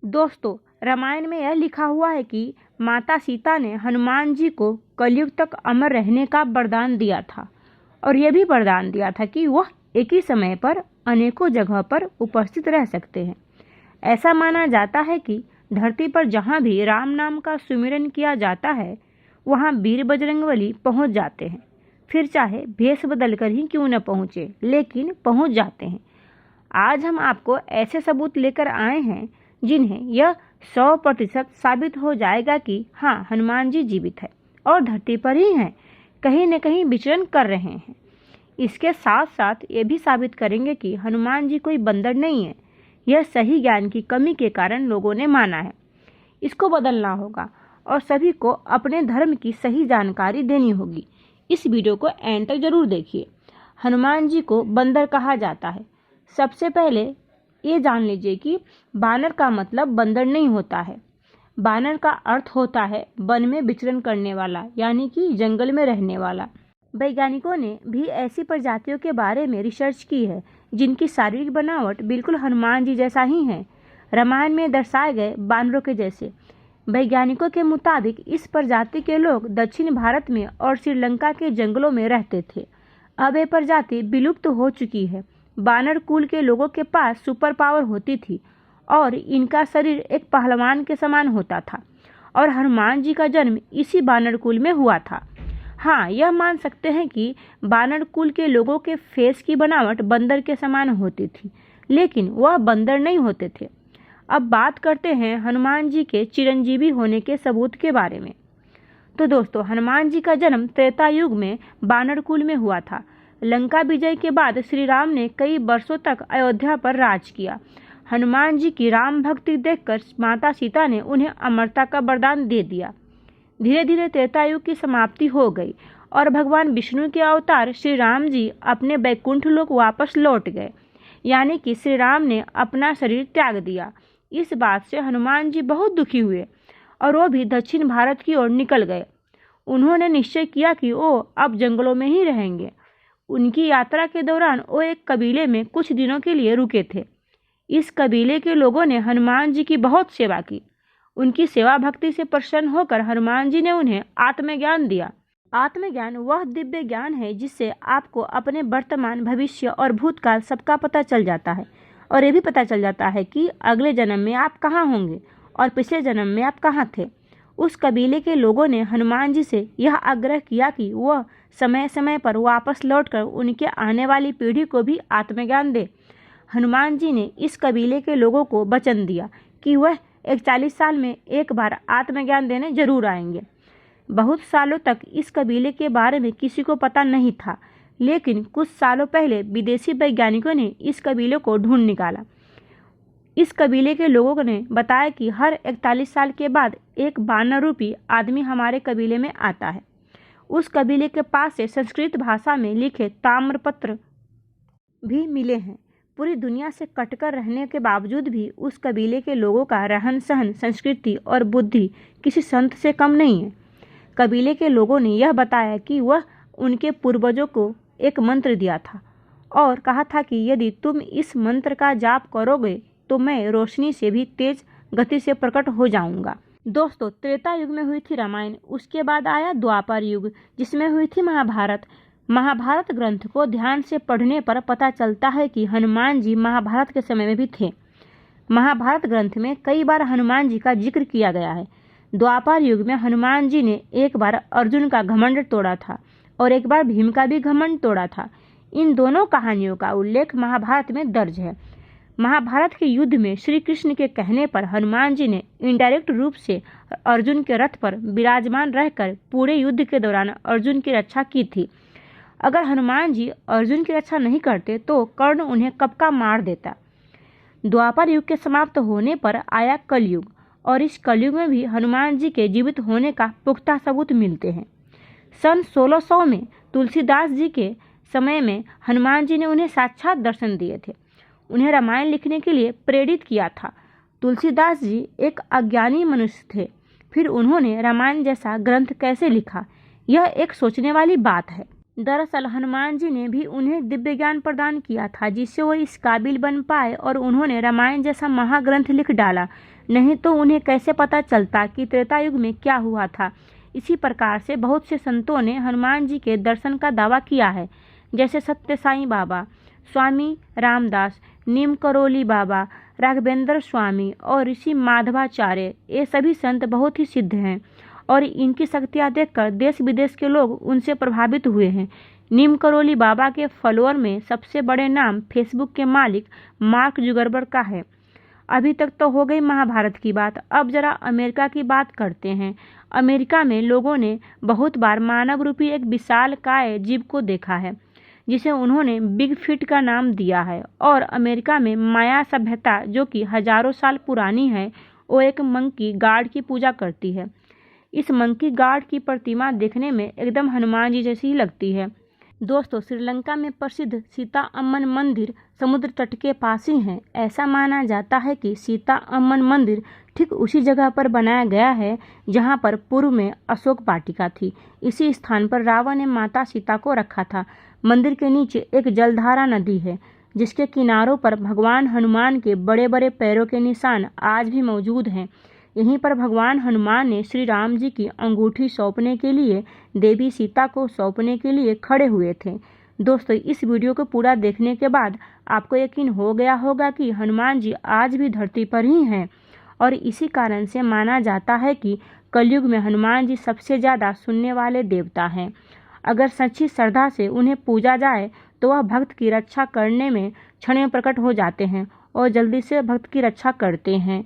दोस्तों, रामायण में यह लिखा हुआ है कि माता सीता ने हनुमान जी को कलयुग तक अमर रहने का वरदान दिया था और यह भी वरदान दिया था कि वह एक ही समय पर अनेकों जगह पर उपस्थित रह सकते हैं। ऐसा माना जाता है कि धरती पर जहाँ भी राम नाम का सुमिरन किया जाता है वहाँ वीर बजरंगबली पहुँच जाते हैं, फिर चाहे भेष बदलकर ही क्यों न पहुँचे, लेकिन पहुँच जाते हैं। आज हम आपको ऐसे सबूत लेकर आए हैं जिन्हें यह 100% साबित हो जाएगा कि हाँ, हनुमान जी जीवित है और धरती पर ही हैं, कहीं न कहीं विचरण कर रहे हैं। इसके साथ साथ ये भी साबित करेंगे कि हनुमान जी कोई बंदर नहीं है। यह सही ज्ञान की कमी के कारण लोगों ने माना है। इसको बदलना होगा और सभी को अपने धर्म की सही जानकारी देनी होगी। इस वीडियो को एंड तक जरूर देखिए। हनुमान जी को बंदर कहा जाता है। सबसे पहले ये जान लीजिए कि बानर का मतलब बंदर नहीं होता है। बानर का अर्थ होता है वन में विचरण करने वाला, यानी कि जंगल में रहने वाला। वैज्ञानिकों ने भी ऐसी प्रजातियों के बारे में रिसर्च की है जिनकी शारीरिक बनावट बिल्कुल हनुमान जी जैसा ही है, रामायण में दर्शाए गए बानरों के जैसे। वैज्ञानिकों के मुताबिक इस प्रजाति के लोग दक्षिण भारत में और श्रीलंका के जंगलों में रहते थे। अब ये प्रजाति विलुप्त हो चुकी है। बानर कुल के लोगों के पास सुपर पावर होती थी और इनका शरीर एक पहलवान के समान होता था और हनुमान जी का जन्म इसी बानर कुल में हुआ था। हाँ, यह मान सकते हैं कि बानर कुल के लोगों के फेस की बनावट बंदर के समान होती थी, लेकिन वह बंदर नहीं होते थे। अब बात करते हैं हनुमान जी के चिरंजीवी होने के सबूत के बारे में। तो दोस्तों, हनुमान जी का जन्म त्रेता युग में बानर कुल में हुआ था। लंका विजय के बाद श्री राम ने कई वर्षों तक अयोध्या पर राज किया। हनुमान जी की राम भक्ति देखकर माता सीता ने उन्हें अमरता का वरदान दे दिया। धीरे धीरे त्रेता युग की समाप्ति हो गई और भगवान विष्णु के अवतार श्री राम जी अपने बैकुंठ लोक वापस लौट गए, यानी कि श्री राम ने अपना शरीर त्याग दिया। इस बात से हनुमान जी बहुत दुखी हुए और वो भी दक्षिण भारत की ओर निकल गए। उन्होंने निश्चय किया कि वो अब जंगलों में ही रहेंगे। उनकी यात्रा के दौरान वो एक कबीले में कुछ दिनों के लिए रुके थे। इस कबीले के लोगों ने हनुमान जी की बहुत सेवा की। उनकी सेवा भक्ति से प्रसन्न होकर हनुमान जी ने उन्हें आत्मज्ञान दिया। आत्मज्ञान वह दिव्य ज्ञान है जिससे आपको अपने वर्तमान, भविष्य और भूतकाल सबका पता चल जाता है और ये भी पता चल जाता है कि अगले जन्म में आप कहाँ होंगे और पिछले जन्म में आप कहाँ थे। उस कबीले के लोगों ने हनुमान जी से यह आग्रह किया कि वह समय समय पर वापस लौटकर उनके आने वाली पीढ़ी को भी आत्मज्ञान दे। हनुमान जी ने इस कबीले के लोगों को वचन दिया कि वह 41 साल में एक बार आत्मज्ञान देने जरूर आएंगे। बहुत सालों तक इस कबीले के बारे में किसी को पता नहीं था, लेकिन कुछ सालों पहले विदेशी वैज्ञानिकों ने इस कबीले को ढूंढ निकाला। इस कबीले के लोगों ने बताया कि हर 41 साल के बाद एक बानर रूपी आदमी हमारे कबीले में आता है। उस कबीले के पास से संस्कृत भाषा में लिखे ताम्रपत्र भी मिले हैं। पूरी दुनिया से कटकर रहने के बावजूद भी उस कबीले के लोगों का रहन सहन, संस्कृति और बुद्धि किसी संत से कम नहीं है। कबीले के लोगों ने यह बताया कि वह उनके पूर्वजों को एक मंत्र दिया था और कहा था कि यदि तुम इस मंत्र का जाप करोगे तो मैं रोशनी से भी तेज गति से प्रकट हो जाऊंगा। दोस्तों, त्रेता युग में हुई थी रामायण, उसके बाद आया द्वापर युग जिसमें हुई थी महाभारत। महाभारत ग्रंथ को ध्यान से पढ़ने पर पता चलता है कि हनुमान जी महाभारत के समय में भी थे। महाभारत ग्रंथ में कई बार हनुमान जी का जिक्र किया गया है। द्वापर युग में हनुमान जी ने एक बार अर्जुन का घमंड तोड़ा था और एक बार भीम का भी घमंड तोड़ा था। इन दोनों कहानियों का उल्लेख महाभारत में दर्ज है। महाभारत के युद्ध में श्री कृष्ण के कहने पर हनुमान जी ने इनडायरेक्ट रूप से अर्जुन के रथ पर विराजमान रहकर पूरे युद्ध के दौरान अर्जुन की रक्षा की थी। अगर हनुमान जी अर्जुन की रक्षा नहीं करते तो कर्ण उन्हें कब का मार देता। द्वापर युग के समाप्त होने पर आया कलयुग और इस कलयुग में भी हनुमान जी के जीवित होने का पुख्ता सबूत मिलते हैं। सन 1600 में तुलसीदास जी के समय में हनुमान जी ने उन्हें साक्षात दर्शन दिए थे। उन्हें रामायण लिखने के लिए प्रेरित किया था। तुलसीदास जी एक अज्ञानी मनुष्य थे, फिर उन्होंने रामायण जैसा ग्रंथ कैसे लिखा, यह एक सोचने वाली बात है। दरअसल हनुमान जी ने भी उन्हें दिव्य ज्ञान प्रदान किया था, जिससे वो इस काबिल बन पाए और उन्होंने रामायण जैसा महाग्रंथ लिख डाला। नहीं तो उन्हें कैसे पता चलता कि त्रेता युग में क्या हुआ था। इसी प्रकार से बहुत से संतों ने हनुमान जी के दर्शन का दावा किया है, जैसे सत्य साईं बाबा, स्वामी रामदास, नीम करोली बाबा, राघवेंद्र स्वामी और ऋषि माधवाचार्य। ये सभी संत बहुत ही सिद्ध हैं और इनकी शक्तियाँ देखकर देश विदेश के लोग उनसे प्रभावित हुए हैं। नीम करोली बाबा के फॉलोअर में सबसे बड़े नाम फेसबुक के मालिक मार्क जुगरबर्ग का है। अभी तक तो हो गई महाभारत की बात, अब जरा अमेरिका की बात करते हैं। अमेरिका में लोगों ने बहुत बार मानव रूपी एक विशालकाय जीव को देखा है, जिसे उन्होंने बिग फीट का नाम दिया है। और अमेरिका में माया सभ्यता, जो कि हजारों साल पुरानी है, वो एक मंकी गॉड की पूजा करती है। इस मंकी गॉड की प्रतिमा देखने में एकदम हनुमान जी जैसी ही लगती है। दोस्तों, श्रीलंका में प्रसिद्ध सीता अम्मन मंदिर समुद्र तट के पास ही है। ऐसा माना जाता है कि सीता अम्मन मंदिर ठीक उसी जगह पर बनाया गया है जहां पर पूर्व में अशोक वाटिका थी। इसी स्थान पर रावण ने माता सीता को रखा था। मंदिर के नीचे एक जलधारा नदी है, जिसके किनारों पर भगवान हनुमान के बड़े बड़े पैरों के निशान आज भी मौजूद हैं। यहीं पर भगवान हनुमान ने श्री राम जी की अंगूठी सौंपने के लिए देवी सीता को सौंपने के लिए खड़े हुए थे। दोस्तों, इस वीडियो को पूरा देखने के बाद आपको यकीन हो गया होगा कि हनुमान जी आज भी धरती पर ही हैं और इसी कारण से माना जाता है कि कलयुग में हनुमान जी सबसे ज़्यादा सुनने वाले देवता हैं। अगर सच्ची श्रद्धा से उन्हें पूजा जाए तो वह भक्त की रक्षा करने में क्षण में प्रकट हो जाते हैं और जल्दी से भक्त की रक्षा करते हैं।